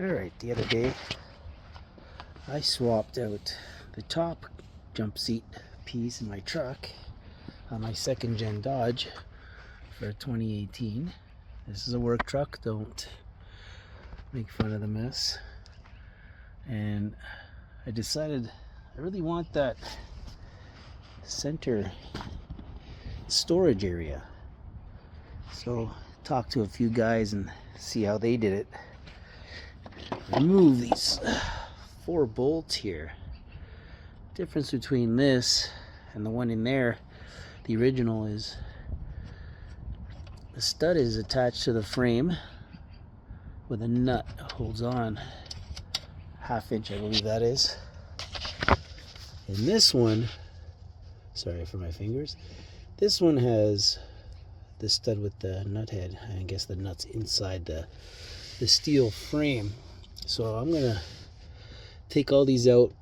Alright, the other day I swapped out the top jump seat piece in my truck on my second gen Dodge for a 2018. This is a work truck, don't make fun of the mess. And I decided I really want that center storage area. So talk to a few guys and see how they did it. Remove these 4 bolts here. Difference between this and the one in there, the original, is the stud is attached to the frame with a nut that holds on, 1/2 inch I believe that is. And this one, sorry for my fingers, this one has the stud with the nut head. I guess the nut's inside the steel frame. So I'm gonna take all these out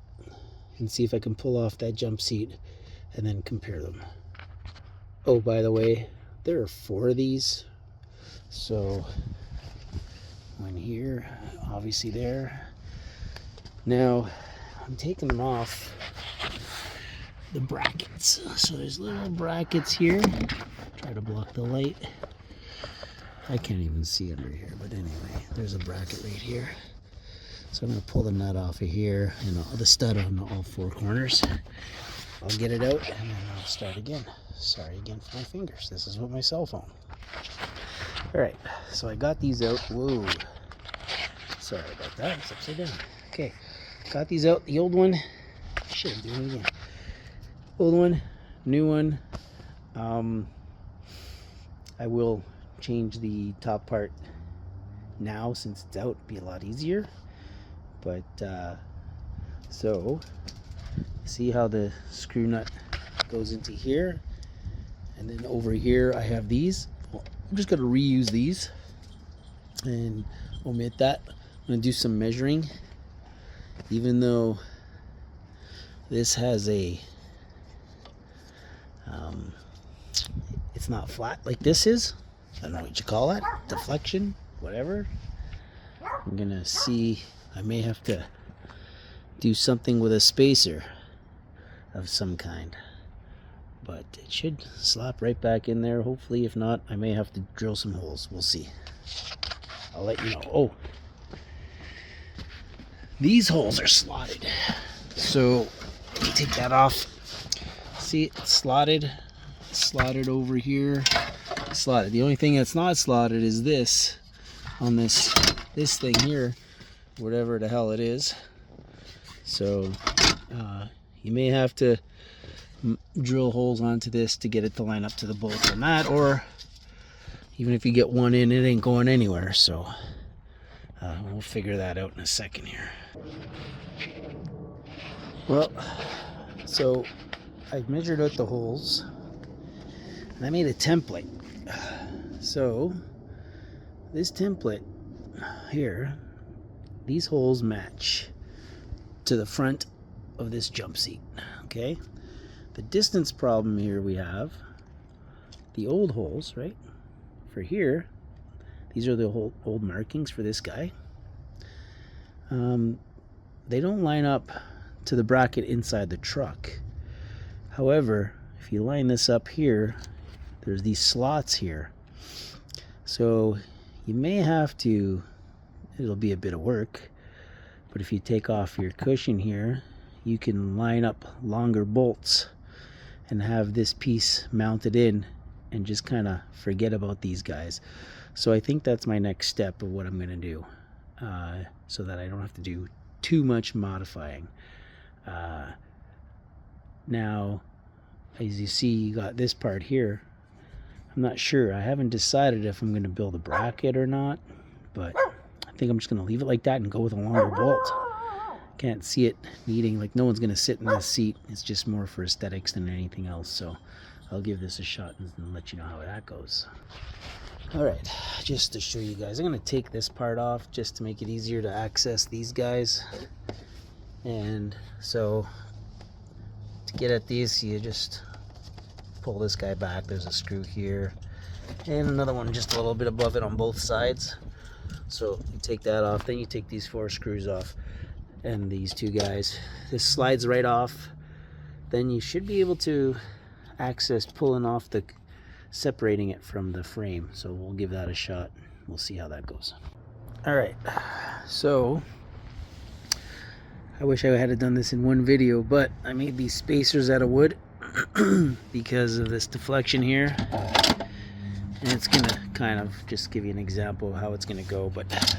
and see if I can pull off that jump seat and then compare them. Oh, by the way, there are 4 of these. So one here, obviously there. Now I'm taking them off the brackets. So there's little brackets here. Try to block the light. I can't even see under here, but anyway, there's a bracket right here. So I'm going to pull the nut off of here and the stud on all 4 corners. I'll get it out and then I'll start again. Sorry again for my fingers. This is with my cell phone. Alright, so I got these out. Whoa. Sorry about that. It's upside down. Okay, got these out. The old one. Shit, I'm doing it again. Old one, new one. I will change the top part now since it's out. It'd be a lot easier. But so see how the screw nut goes into here, and then over here I have these. Well, I'm just gonna reuse these and omit that. I'm gonna do some measuring. Even though this has a it's not flat like this is, I don't know what you call that, deflection, whatever. I'm gonna see, I may have to do something with a spacer of some kind, but it should slap right back in there hopefully. If not, I may have to drill some holes. We'll see. I'll let you know. Oh, these holes are slotted, so let me take that off. See, it's slotted over here, slotted. The only thing that's not slotted is this on this thing here, whatever the hell it is. So you may have to drill holes onto this to get it to line up to the bolts on that, or even if you get one in, it ain't going anywhere. So we'll figure that out in a second here. Well, so I measured out the holes and I made a template. So this template here, these holes match to the front of this jump seat. Okay, the distance problem here, we have the old holes, right? For here, these are the old markings for this guy. They don't line up to the bracket inside the truck. However, if you line this up here, there's these slots here. So you may have to, it'll be a bit of work, but if you take off your cushion here, you can line up longer bolts and have this piece mounted in and just kind of forget about these guys. So I think that's my next step of what I'm going to do, so that I don't have to do too much modifying. Now, as you see, you got this part here. I'm not sure. I haven't decided if I'm going to build a bracket or not, but I think I'm just going to leave it like that and go with a longer bolt. Can't see it needing, like, no one's going to sit in this seat. It's just more for aesthetics than anything else. So I'll give this a shot and let you know how that goes. Alright, just to show you guys, I'm going to take this part off just to make it easier to access these guys. And so to get at these, you just pull this guy back. There's a screw here and another one just a little bit above it on both sides. So you take that off, then you take these 4 screws off and these 2 guys. This slides right off. Then you should be able to access pulling off the, separating it from the frame. So we'll give that a shot. We'll see how that goes. All right, so I wish I had done this in one video, but I made these spacers out of wood because of this deflection here. And it's gonna kind of just give you an example of how it's gonna go, but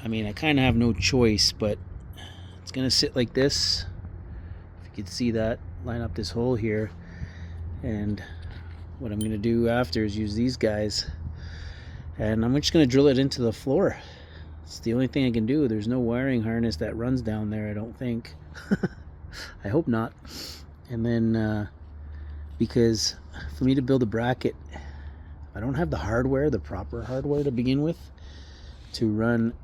I mean, I kind of have no choice, but it's gonna sit like this. If you can see that, line up this hole here, and what I'm gonna do after is use these guys, and I'm just gonna drill it into the floor. It's the only thing I can do. There's no wiring harness that runs down there, I don't think. I hope not. And then because for me to build a bracket, I don't have the hardware, the proper hardware to begin with, to run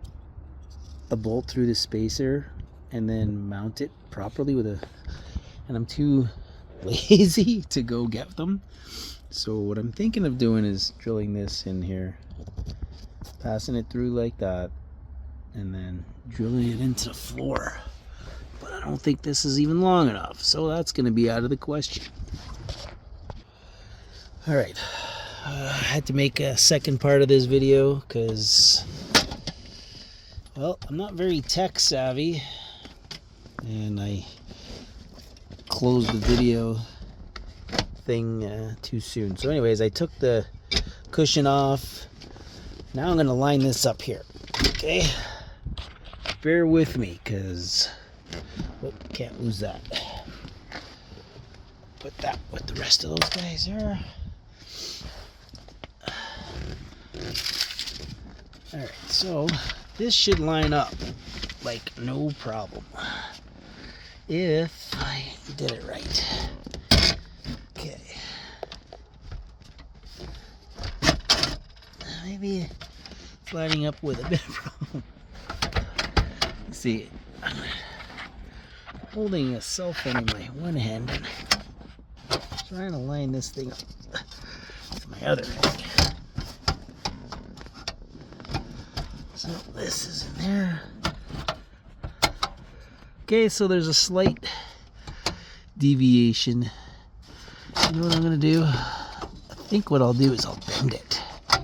a bolt through the spacer and then mount it properly with a, and I'm too lazy to go get them. So what I'm thinking of doing is drilling this in here, passing it through like that, and then drilling it into the floor. But I don't think this is even long enough, so that's going to be out of the question. All right, I had to make a second part of this video because, well, I'm not very tech savvy, and I closed the video thing too soon. So anyways, I took the cushion off. Now I'm going to line this up here. Okay, bear with me because, oh, can't lose that. Put that with the rest of those guys here. Alright, so this should line up like no problem if I did it right. Okay. Maybe it's lining up with a bit of problem. Let's see, I'm holding a cell phone in my one hand and trying to line this thing up with my other hand. So this is in there. Okay, so there's a slight deviation. You know what I'm gonna do? I think what I'll do is I'll bend it. I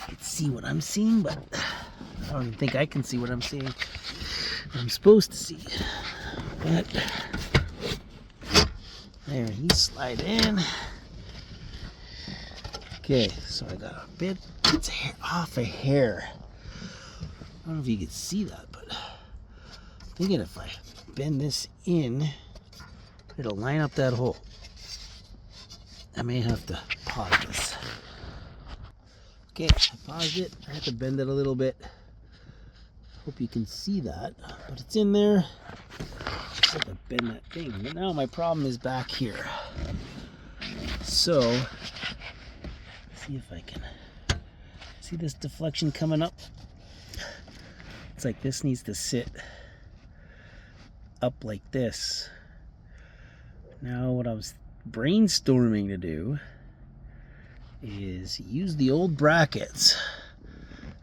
can see what I'm seeing, but I don't even think I can see what I'm seeing. I'm supposed to see. But there, he slide in. Okay, so I got a bit, it's off a hair. I don't know if you can see that, but I'm thinking if I bend this in, it'll line up that hole. I may have to pause this. Okay, I paused it. I have to bend it a little bit. Hope you can see that, but it's in there. I have to bend that thing. But now my problem is back here. So, see if I can see this deflection coming up. It's like this needs to sit up like this. Now what I was brainstorming to do is use the old brackets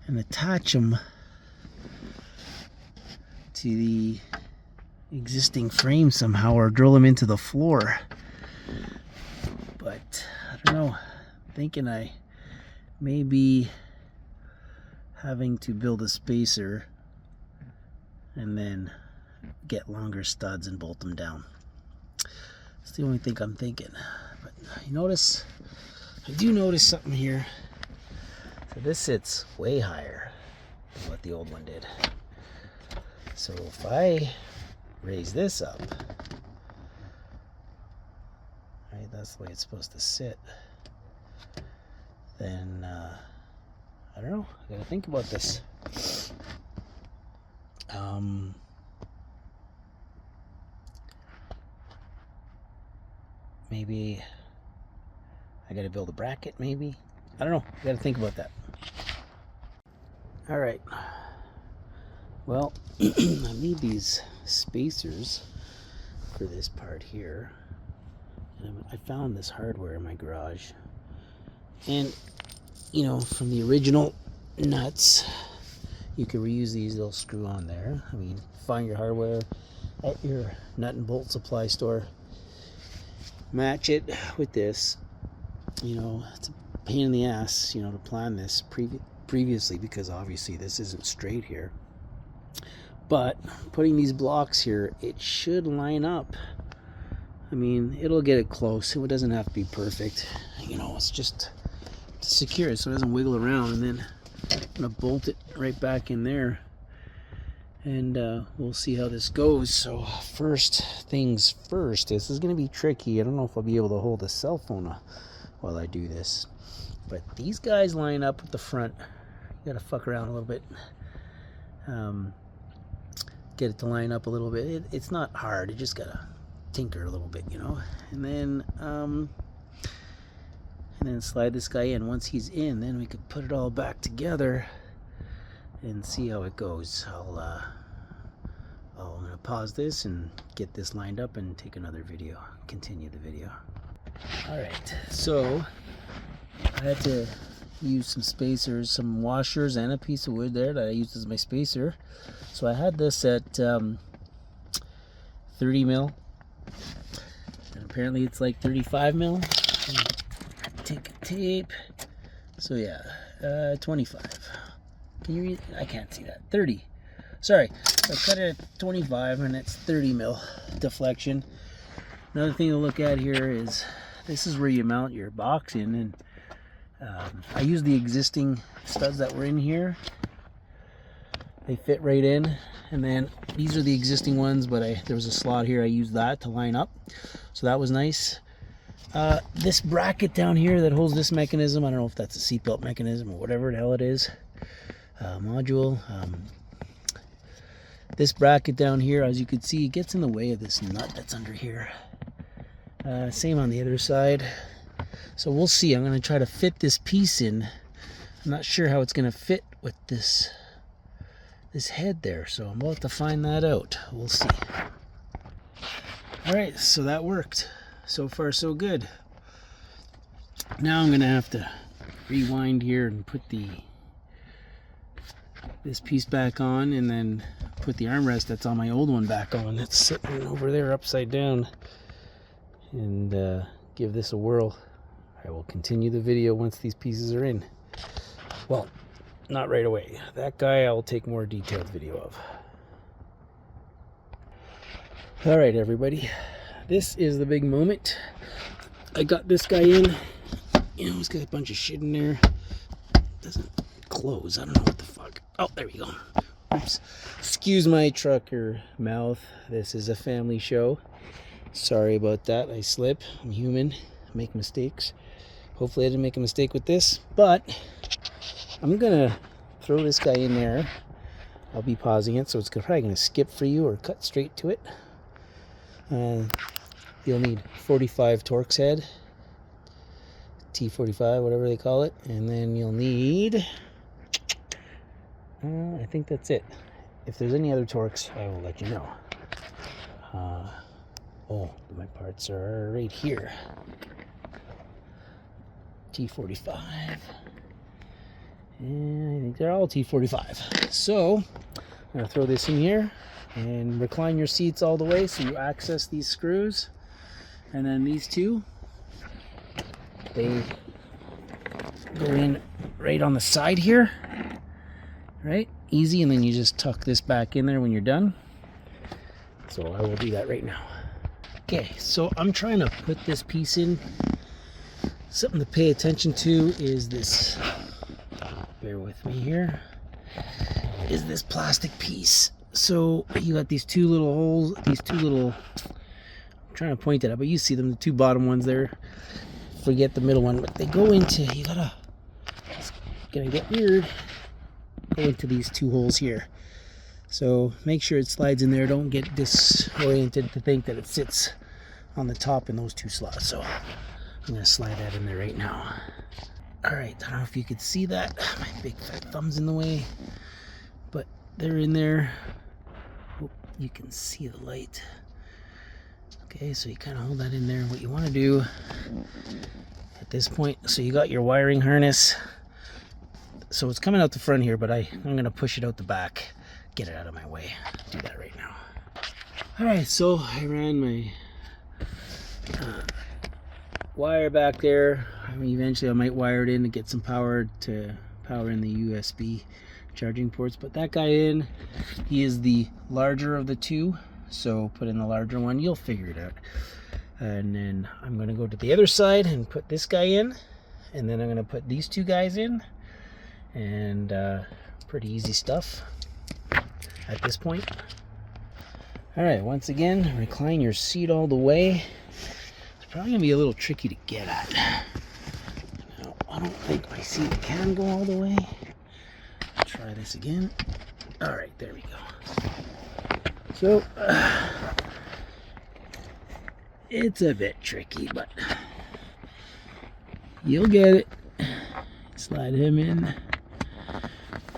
and attach them to the existing frame somehow, or drill them into the floor. But I don't know, thinking I may be having to build a spacer and then get longer studs and bolt them down. That's the only thing I'm thinking. But you notice, I do notice something here. So this sits way higher than what the old one did. So if I raise this up, right, that's the way it's supposed to sit, then I don't know, I gotta think about this. Maybe I gotta build a bracket, maybe, I don't know, I gotta think about that. All right, well, I made these spacers for this part here, and I found this hardware in my garage And you know, from the original nuts, you can reuse these. They'll screw on there. I mean, find your hardware at your nut and bolt supply store, match it with this. You know, it's a pain in the ass, you know, to plan this previously, because obviously this isn't straight here. But putting these blocks here, it should line up. I mean, it'll get it close. It doesn't have to be perfect. You know, it's just to secure it so it doesn't wiggle around. And then I'm gonna bolt it right back in there, and we'll see how this goes. So first things first, this is gonna be tricky. I don't know if I'll be able to hold a cell phone while I do this, but these guys line up with the front. You gotta fuck around a little bit, get it to line up a little bit. It's not hard, you just gotta tinker a little bit, you know. And then slide this guy in. Once he's in, then we could put it all back together and see how it goes. I'm gonna pause this and get this lined up and take another video, continue the video. All right, so I had to use some spacers, some washers, and a piece of wood there that I used as my spacer. So I had this at 30 mil, and apparently it's like 35 mil. Take a tape. So yeah, 25. Can you read? I can't see that. 30. Sorry, I cut it at 25 and it's 30 mil deflection. Another thing to look at here is this is where you mount your box in, and I use the existing studs that were in here. They fit right in, and then these are the existing ones, but there was a slot here. I used that to line up, so that was nice. This bracket down here that holds this mechanism, I don't know if that's a seatbelt mechanism or whatever the hell it is, module. This bracket down here, as you can see, it gets in the way of this nut that's under here. Same on the other side. So we'll see. I'm going to try to fit this piece in. I'm not sure how it's going to fit with this head there, so I'm about to find that out. We'll see. Alright, so that worked. So far so good. Now I'm gonna have to rewind here and put this piece back on, and then put the armrest that's on my old one back on. It's sitting over there upside down, and give this a whirl. I will continue the video once these pieces are in. Well, not right away. That guy I'll take more detailed video of. Alright everybody, this is the big moment. I got this guy in. You know, it's got a bunch of shit in there. Doesn't close. I don't know what the fuck. Oh, there we go. Oops. Excuse my trucker mouth. This is a family show. Sorry about that. I slip. I'm human. I make mistakes. Hopefully I didn't make a mistake with this, but I'm gonna throw this guy in there. I'll be pausing it, so it's probably gonna skip for you or cut straight to it. You'll need 45 Torx head, T45, whatever they call it, and then you'll need, I think that's it. If there's any other Torx, I will let you know. Oh, my parts are right here. T45, and I think they're all T45. So I'm gonna throw this in here and recline your seats all the way so you access these screws. And then these two, they go in right on the side here, right? Easy, and then you just tuck this back in there when you're done. So I will do that right now. Okay, so I'm trying to put this piece in. Something to pay attention to is this, bear with me here, is this plastic piece. So you got these two little holes, I'm trying to point it out, but you see them, the two bottom ones there. Forget the middle one, but they go into, it's gonna get weird, go into these two holes here. So make sure it slides in there. Don't get disoriented to think that it sits on the top in those two slots. So I'm gonna slide that in there right now. All right, I don't know if you could see that. My big fat thumb's in the way, but they're in there. Hope you can see the light. Okay, so you kind of hold that in there. What you want to do at this point. So you got your wiring harness. So it's coming out the front here, but I'm going to push it out the back. Get it out of my way. Do that right now. Alright, so I ran my wire back there. I mean, eventually I might wire it in to get some power to power in the USB charging ports. But that guy in, he is the larger of the two. So put in the larger one, you'll figure it out. And then I'm going to go to the other side and put this guy in. And then I'm going to put these two guys in. And pretty easy stuff at this point. Alright, once again, recline your seat all the way. It's probably going to be a little tricky to get at. Now, I don't think my seat can go all the way. Try this again. Alright, there we go. So, it's a bit tricky, but you'll get it. Slide him in.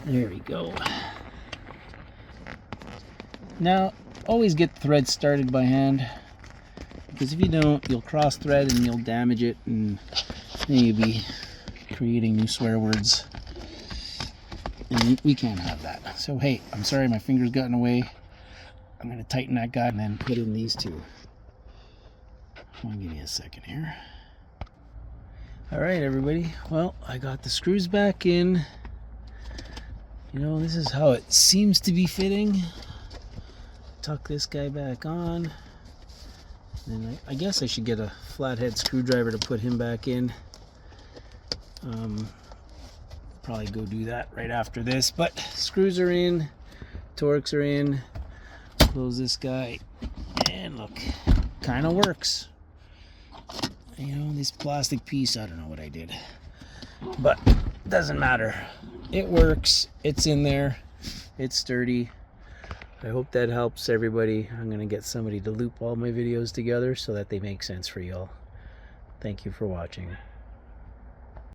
There we go. Now, always get the thread started by hand, because if you don't, you'll cross thread and you'll damage it, and then you'll be creating new swear words. And we can't have that. So hey, I'm sorry my fingers got in the way. I'm going to tighten that guy and then put in these two. I'll give you a second here. Alright everybody, well, I got the screws back in. You know, this is how it seems to be fitting. Tuck this guy back on. And then I guess I should get a flathead screwdriver to put him back in. Probably go do that right after this, but screws are in, Torx are in. Close this guy, and look, kind of works. You know, this plastic piece, I don't know what I did, but doesn't matter. It works, it's in there, it's sturdy. I hope that helps everybody. I'm gonna get somebody to loop all my videos together so that they make sense for y'all. Thank you for watching.